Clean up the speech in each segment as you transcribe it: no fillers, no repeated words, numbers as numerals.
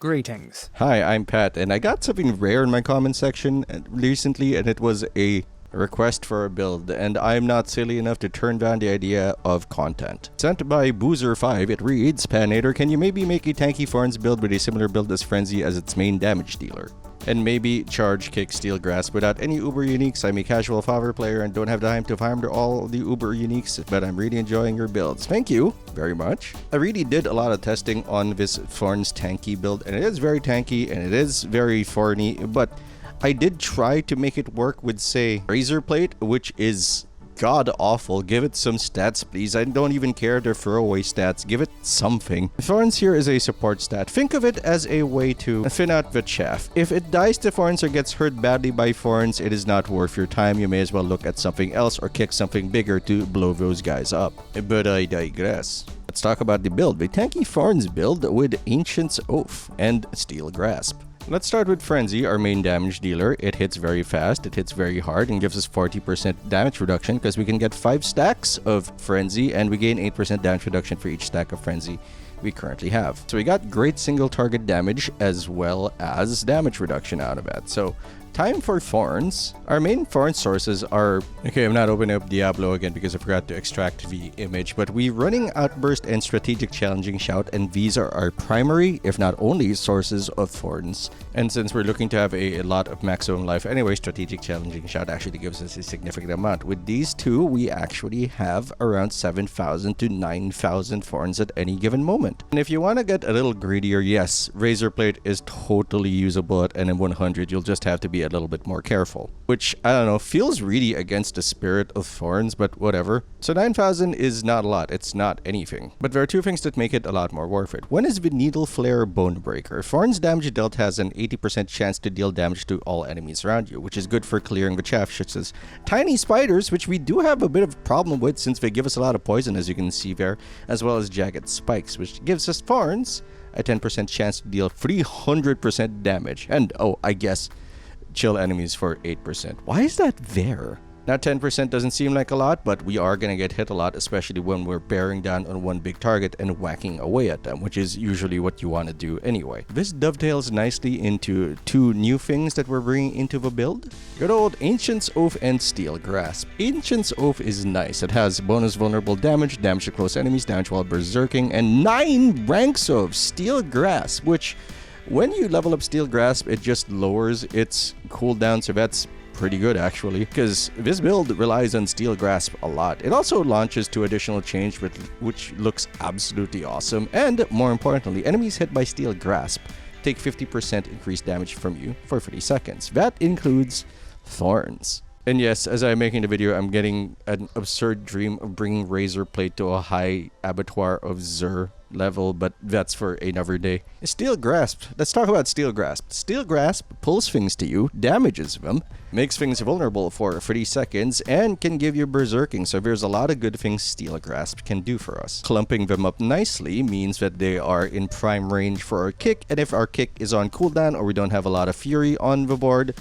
Greetings. Hi, I'm Pat, and I got something rare in my comment section recently, and it was a request for a build, and I'm not silly enough to turn down the idea of content. Sent by Boozer5, it reads, Patinator, can you maybe make a tanky Thorns build with a similar build as Frenzy as its main damage dealer? And maybe charge, kick, steal, grasp without any uber uniques. I'm a casual favor player and don't have the time to farm all the uber uniques, but I'm really enjoying your builds. Thank you very much. I really did a lot of testing on this Thorns tanky build, and it is very tanky and it is very thorny, but I did try to make it work with, say, Razorplate, which is god awful. Give it some stats, please. I don't even care they're throwaway stats. Give it something. Thorns here is a support stat. Think of it as a way to thin out the chaff. If it dies to Thorns or gets hurt badly by Thorns, it is not worth your time. You may as well look at something else or kick something bigger to blow those guys up. But I digress. Let's talk about the build. The tanky Thorns build with Ancient's Oath and Steel Grasp. Let's start with Frenzy, our main damage dealer. It hits very fast, it hits very hard, and gives us 40% damage reduction because we can get 5 stacks of Frenzy and we gain 8% damage reduction for each stack of Frenzy we currently have. So we got great single target damage as well as damage reduction out of that. So time for Thorns. Our main Thorn sources are... Okay, I'm not opening up Diablo again because I forgot to extract the image, but we're running Outburst and Strategic Challenging Shout, and these are our primary, if not only, sources of Thorns. And since we're looking to have a lot of maximum life anyway, Strategic Challenging Shout actually gives us a significant amount. With these two, we actually have around 7,000 to 9,000 Thorns at any given moment. And if you want to get a little greedier, yes, Razorplate is totally usable at NM100. You'll just have to be a little bit more careful, which, I don't know, feels really against the spirit of Thorns, but whatever. So 9,000 is not a lot, it's not anything. But there are two things that make it a lot more worth it. One is the Needle Flare Bonebreaker. Thorns damage dealt has an 80% chance to deal damage to all enemies around you, which is good for clearing the chaff, such as tiny spiders, which we do have a bit of a problem with since they give us a lot of poison, as you can see there, as well as jagged spikes, which gives us Thorns a 10% chance to deal 300% damage. And, oh, I guess chill enemies for 8%. Why is that there? Now 10% doesn't seem like a lot, but we are going to get hit a lot, especially when we're bearing down on one big target and whacking away at them, which is usually what you want to do anyway. This dovetails nicely into two new things that we're bringing into the build. Good old Ancient's Oath and Steel Grasp. Ancient's Oath is nice. It has bonus vulnerable damage, damage to close enemies, damage while berserking, and 9 ranks of Steel Grasp, which when you level up Steel Grasp, it just lowers its cooldown, so that's pretty good actually, because this build relies on Steel Grasp a lot. It also launches 2 additional change, which looks absolutely awesome, and more importantly, enemies hit by Steel Grasp take 50% increased damage from you for 30 seconds. That includes Thorns. And yes, as I'm making the video, I'm getting an absurd dream of bringing Razorplate to a high abattoir of Zur level, but that's for another day. Steel Grasp. Let's talk about Steel Grasp. Steel Grasp pulls things to you, damages them, makes things vulnerable for 30 seconds, and can give you berserking, so there's a lot of good things Steel Grasp can do for us. Clumping them up nicely means that they are in prime range for our kick, and if our kick is on cooldown or we don't have a lot of fury on the board,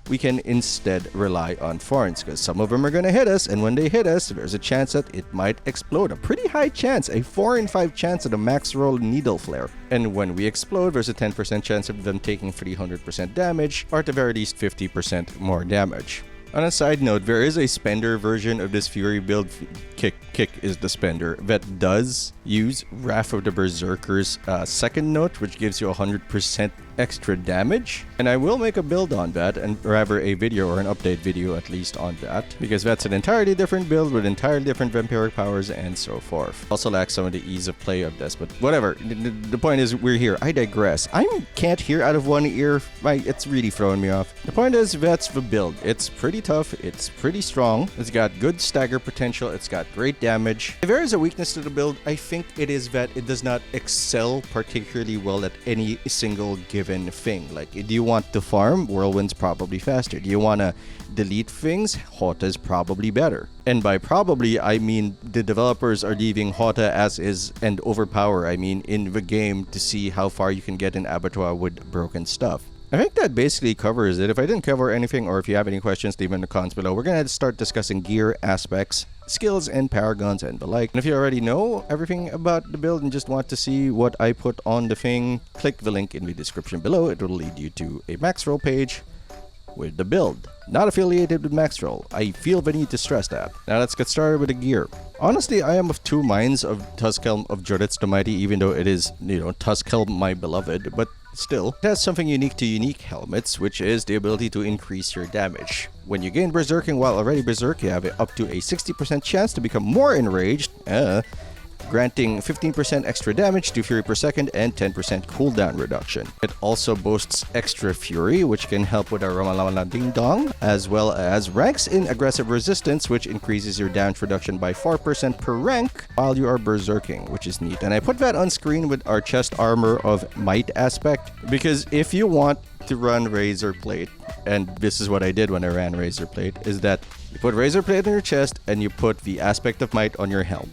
we can instead rely on Thorns, because some of them are going to hit us, and when they hit us, there's a chance that it might explode. A pretty high chance, a 4 in 5 chance at a max roll Needle Flare. And when we explode, there's a 10% chance of them taking 300% damage, or at the very least 50% more damage. On a side note, there is a spender version of this Fury build, Kick is the spender, that does use Wrath of the Berserker's second note, which gives you 100% extra damage. And I will make a build on that, and rather a video or an update video at least on that, because that's an entirely different build with entirely different Vampiric Powers and so forth. Also lacks some of the ease of play of this, but whatever. The point is, we're here. I digress. I can't hear out of one ear. It's really throwing me off. The point is, that's the build. It's pretty tough. It's pretty strong. It's got good stagger potential. It's got great damage. If there is a weakness to the build, I think it is that it does not excel particularly well at any single given thing. Like, do you want to farm? Whirlwind's probably faster. Do you want to delete things? Hota's probably better. And by probably, I mean the developers are leaving Hota as is, and overpower, I mean in the game, to see how far you can get in abattoir with broken stuff. I think that basically covers it. If I didn't cover anything, or if you have any questions, leave them in the comments below. We're going to start discussing gear, aspects, skills, and paragons, and the like. And if you already know everything about the build and just want to see what I put on the thing, click the link in the description below. It will lead you to a Maxroll page with the build. Not affiliated with Maxroll. I feel the need to stress that. Now let's get started with the gear. Honestly, I am of two minds of Tuskhelm of Judith the Mighty, even though it is, Tuskhelm my beloved, but still, it has something unique to unique helmets, which is the ability to increase your damage. When you gain Berserking while already Berserk, you have up to a 60% chance to become more enraged, granting 15% extra damage to Fury per second and 10% cooldown reduction. It also boasts extra Fury, which can help with our Ramalama Ding Dong, as well as ranks in aggressive resistance, which increases your damage reduction by 4% per rank while you are Berserking, which is neat. And I put that on screen with our chest armor of Might aspect, because if you want to run Razorplate, and this is what I did when I ran Razorplate, is that you put Razorplate on your chest and you put the aspect of Might on your helm.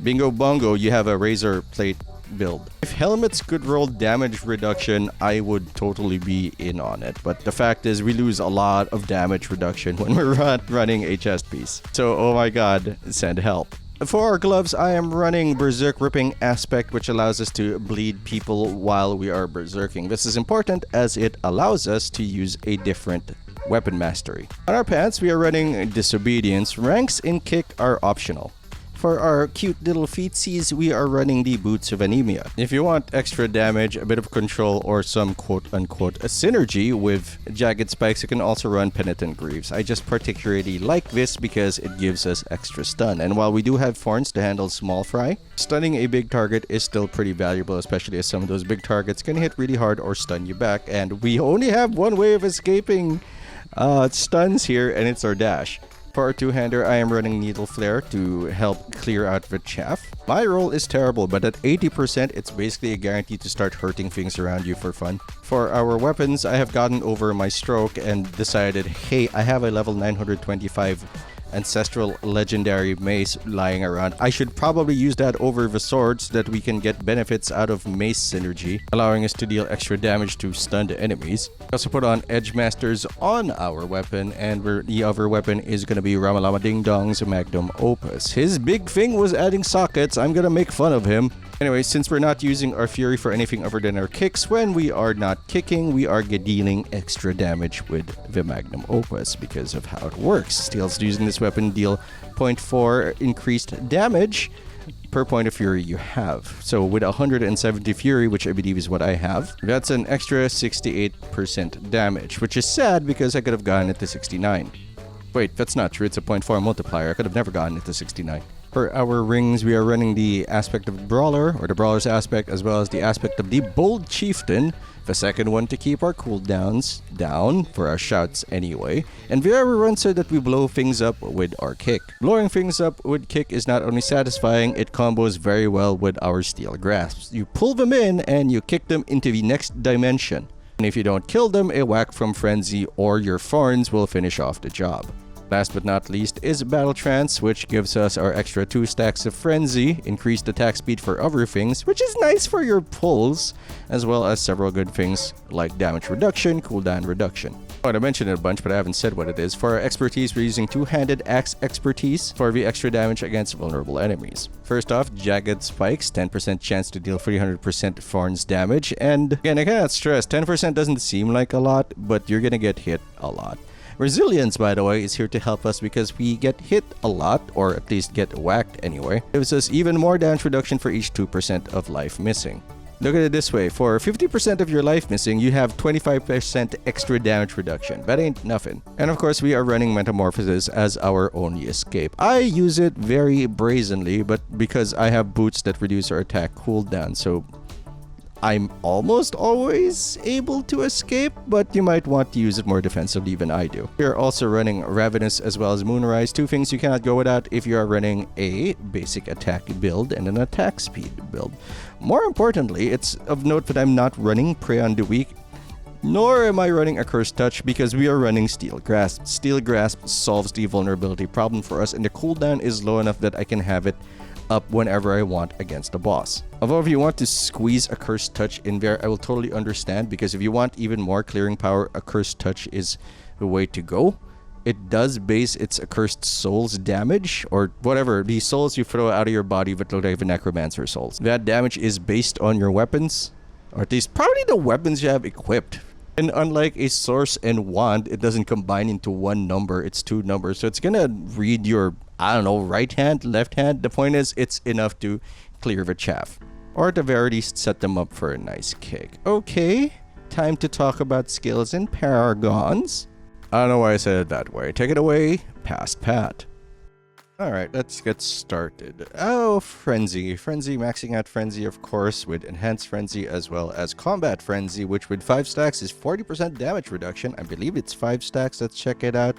Bingo bongo, you have a Razorplate build. If helmets could roll damage reduction, I would totally be in on it. But the fact is, we lose a lot of damage reduction when we're running a chest piece. So, oh my god, send help. For our gloves, I am running Berserk Ripping aspect, which allows us to bleed people while we are berserking. This is important as it allows us to use a different weapon mastery. On our pants, we are running Disobedience. Ranks in Kick are optional. For our cute little feetsies, we are running the Boots of Anemia. If you want extra damage, a bit of control, or some quote-unquote a synergy with Jagged Spikes, you can also run Penitent Greaves. I just particularly like this because it gives us extra stun. And while we do have Thorns to handle small fry, stunning a big target is still pretty valuable, especially as some of those big targets can hit really hard or stun you back. And we only have one way of escaping stuns here, and it's our dash. For our two-hander, I am running Needle Flare to help clear out the chaff. My roll is terrible, but at 80%, it's basically a guarantee to start hurting things around you for fun. For our weapons, I have gotten over my stroke and decided, hey, I have a level 925 Ancestral Legendary Mace lying around. I should probably use that over the sword so that we can get benefits out of Mace synergy, allowing us to deal extra damage to stunned enemies. I also put on Edge Masters on our weapon, and the other weapon is going to be Ramalama Ding Dong's Magnum Opus. His big thing was adding sockets. I'm going to make fun of him. Anyway, since we're not using our Fury for anything other than our kicks, when we are not kicking, we are dealing extra damage with the Magnum Opus because of how it works. Steals using this weapon deal 0.4 increased damage per point of Fury you have. So with 170 Fury, which I believe is what I have, that's an extra 68% damage, which is sad because I could have gotten it to 69. Wait, that's not true. It's a 0.4 multiplier. I could have never gotten it to 69. For our rings, we are running the aspect of Brawler, or the Brawler's aspect, as well as the aspect of the Bold Chieftain, the second one to keep our cooldowns down, for our shouts anyway. And we are run so that we blow things up with our kick. Blowing things up with kick is not only satisfying, it combos very well with our Steel Grasps. You pull them in and you kick them into the next dimension. And if you don't kill them, a whack from Frenzy or your Thorns will finish off the job. Last but not least is Battle Trance, which gives us our extra 2 stacks of Frenzy, increased attack speed for other things, which is nice for your pulls, as well as several good things like damage reduction, cooldown reduction. I mentioned it a bunch, but I haven't said what it is. For our expertise, we're using Two-Handed Axe expertise for the extra damage against vulnerable enemies. First off, Jagged Spikes, 10% chance to deal 300% Thorns damage, and again, I cannot stress, 10% doesn't seem like a lot, but you're gonna get hit a lot. Resilience, by the way, is here to help us because we get hit a lot, or at least get whacked anyway. It gives us even more damage reduction for each 2% of life missing. Look at it this way, for 50% of your life missing, you have 25% extra damage reduction. That ain't nothing. And of course, we are running Metamorphosis as our only escape. I use it very brazenly, but because I have boots that reduce our attack cooldown, so I'm almost always able to escape, but you might want to use it more defensively than I do. We are also running Ravenous as well as Moonrise, two things you cannot go without if you are running a basic attack build and an attack speed build. More importantly, it's of note that I'm not running Prey on the Weak, nor am I running a Cursed Touch because we are running Steel Grasp. Steel Grasp solves the vulnerability problem for us, and the cooldown is low enough that I can have it up whenever I want against a boss. Although if you want to squeeze a Cursed Touch in there, I will totally understand, because if you want even more clearing power, a Cursed Touch is the way to go. It does base its accursed souls damage, or whatever, the souls you throw out of your body that look like the necromancer souls. That damage is based on your weapons, or at least probably the weapons you have equipped. And unlike a source and wand, it doesn't combine into one number, it's two numbers. So it's gonna read your, I don't know, right hand, left hand. The point is, it's enough to clear the chaff. Or at the very least, set them up for a nice kick. Okay, time to talk about skills and Paragons. I don't know why I said it that way. Take it away, past Pat. Alright, let's get started. Oh, Frenzy. Frenzy, maxing out Frenzy, of course, with Enhanced Frenzy as well as Combat Frenzy, which with 5 stacks is 40% damage reduction. I believe it's 5 stacks. Let's check it out.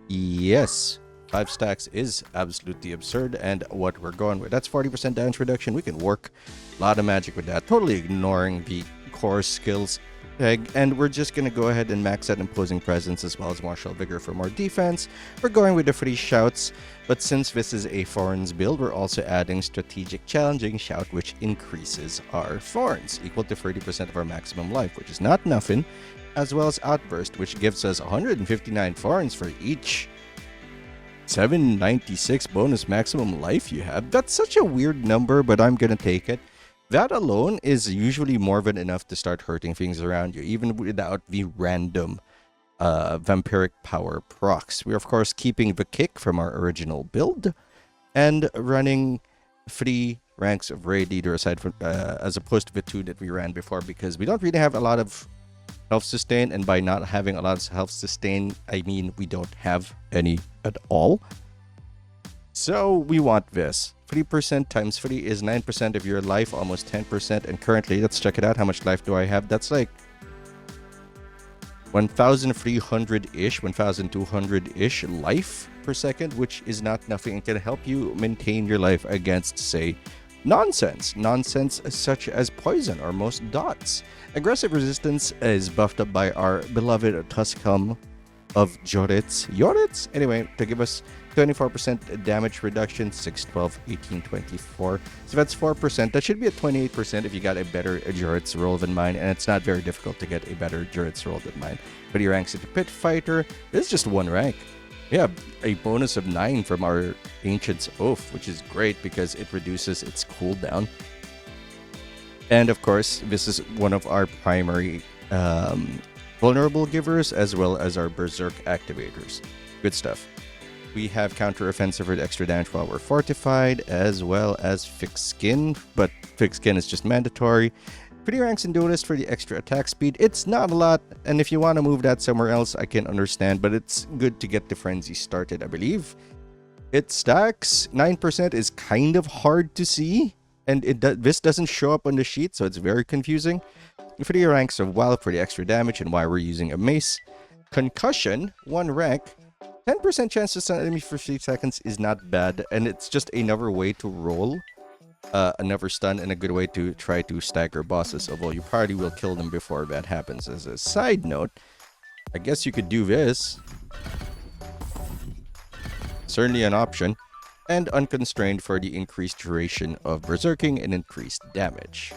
Yes, 5 stacks is absolutely absurd, and what we're going with, that's 40% damage reduction. We can work a lot of magic with that, totally ignoring the core skills. And we're just going to go ahead and max out Imposing Presence as well as Martial Vigor for more defense. We're going with the free shouts, but since this is a Thorns build, we're also adding Strategic Challenging Shout, which increases our Thorns, equal to 30% of our maximum life, which is not nothing, as well as Outburst, which gives us 159 Thorns for each 796 bonus maximum life you have. That's such a weird number, but I'm going to take it. That alone is usually more than enough to start hurting things around you, even without the random Vampiric Power procs. We're, of course, keeping the kick from our original build and running 3 ranks of Raid Leader aside from, as opposed to the 2 that we ran before, because we don't really have a lot of health sustain, and by not having a lot of health sustain, I mean we don't have any at all. So we want this. 3% times 3 is 9% of your life, almost 10%. And currently, let's check it out. How much life do I have? That's like 1,300-ish, 1,200-ish life per second, which is not nothing. It can help you maintain your life against, say, nonsense. Nonsense such as poison or most dots. Aggressive resistance is buffed up by our beloved Tusculum of Joritz. Anyway, to give us 24% damage reduction, 6, 12, 18, 24. So that's 4%. That should be at 28% if you got a better Joritz roll than mine, and it's not very difficult to get a better Joritz roll than mine. But he ranks into Pit Fighter. This is just 1 rank. We have a bonus of 9 from our Ancient's Oath, which is great because it reduces its cooldown. And of course, this is one of our primary vulnerable givers, as well as our Berserk activators. Good stuff. We have counter-offensive with extra damage while we're fortified, as well as fixed skin, but fixed skin is just mandatory. Pretty ranks and duelist for the extra attack speed. It's not a lot, and if you want to move that somewhere else, I can understand, but it's good to get the frenzy started, I believe. It stacks. 9% is kind of hard to see, and this doesn't show up on the sheet, so it's very confusing. 3 ranks of wild for the extra damage and why we're using a mace. Concussion, 1 rank. 10% chance to stun enemy for 3 seconds is not bad, and it's just another way to roll another stun and a good way to try to stagger bosses, although you probably will kill them before that happens. As a side note, I guess you could do this. Certainly an option. And unconstrained for the increased duration of berserking and increased damage.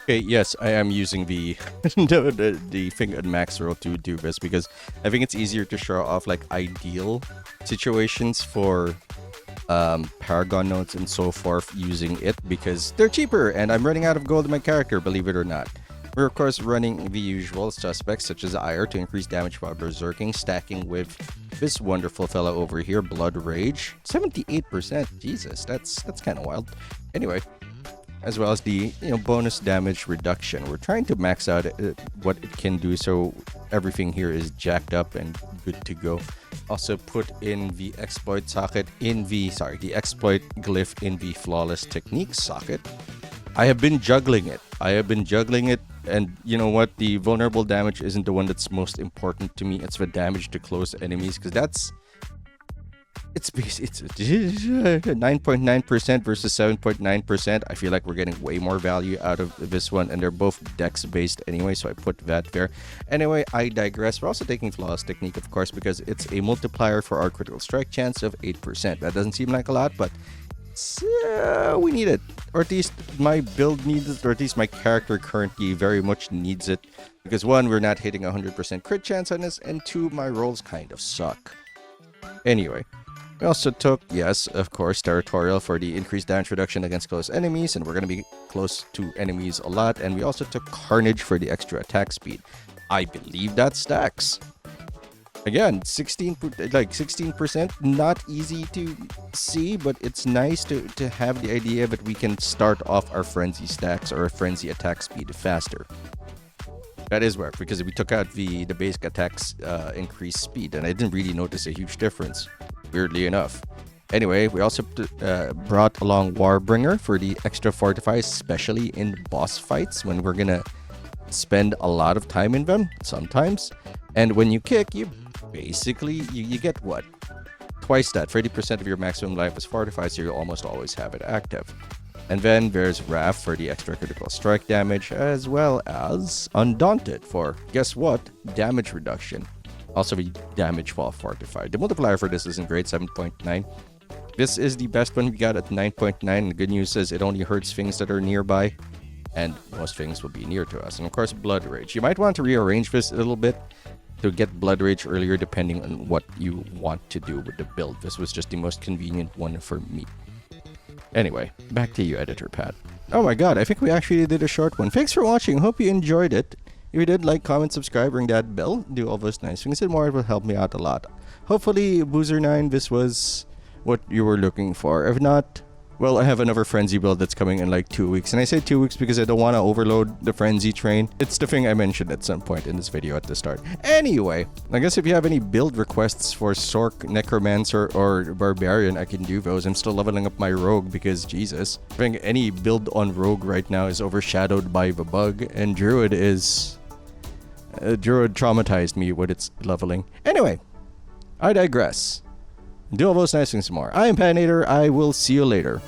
Okay, yes, I am using the thing at max roll to do this because I think it's easier to show off like ideal situations for Paragon notes and so forth using it because they're cheaper and I'm running out of gold in my character, believe it or not. We're of course running the usual suspects such as Ire to increase damage while berserking, stacking with this wonderful fellow over here, Blood Rage. 78%, Jesus, that's kind of wild. Anyway, as well as the bonus damage reduction. We're trying to max out what it can do so everything here is jacked up and good to go. Also put in the exploit socket in the exploit glyph in the flawless technique socket. I have been juggling it, and you know what? The vulnerable damage isn't the one that's most important to me. It's the damage to close enemies, because It's 9.9% versus 7.9%. I feel like we're getting way more value out of this one, and they're both dex based anyway, so I put that there. Anyway, I digress. We're also taking Flawless Technique, of course, because it's a multiplier for our critical strike chance of 8%. That doesn't seem like a lot, but we need it. Or at least my build needs it, or at least my character currently very much needs it. Because one, we're not hitting 100% crit chance on this, and two, my rolls kind of suck. Anyway. We also took, yes, of course, Territorial for the increased damage reduction against close enemies, and we're going to be close to enemies a lot. And we also took Carnage for the extra attack speed. I believe that stacks. Again, 16%, not easy to see, but it's nice to have the idea that we can start off our Frenzy stacks or Frenzy attack speed faster. That is work, because we took out the basic attacks increased speed, and I didn't really notice a huge difference. Weirdly enough. Anyway, we also brought along Warbringer for the extra fortify, especially in boss fights when we're gonna spend a lot of time in them sometimes. And when you kick, you basically you get what? Twice that. 30% of your maximum life is fortified, so you almost always have it active. And then there's Wrath for the extra critical strike damage, as well as Undaunted for, guess what? Damage reduction. Also, the damage while fortified. The multiplier for this isn't great, 7.9. This is the best one we got at 9.9. The good news is it only hurts things that are nearby, and most things will be near to us. And of course, Blood Rage. You might want to rearrange this a little bit to get Blood Rage earlier, depending on what you want to do with the build. This was just the most convenient one for me. Anyway, back to you, Editor Pat. Oh my god, I think we actually did a short one. Thanks for watching. Hope you enjoyed it. If you did, like, comment, subscribe, ring that bell, do all those nice things and more. It will help me out a lot. Hopefully, Boozer9, this was what you were looking for. If not, well, I have another Frenzy build that's coming in like 2 weeks. And I say 2 weeks because I don't want to overload the Frenzy train. It's the thing I mentioned at some point in this video at the start. Anyway, I guess if you have any build requests for Sorc, Necromancer, or Barbarian, I can do those. I'm still leveling up my Rogue because, Jesus. I think any build on Rogue right now is overshadowed by the bug. And Druid is... Druid traumatized me with its leveling. Anyway, I digress. Do all those nice things more. I am Patinator. I will see you later.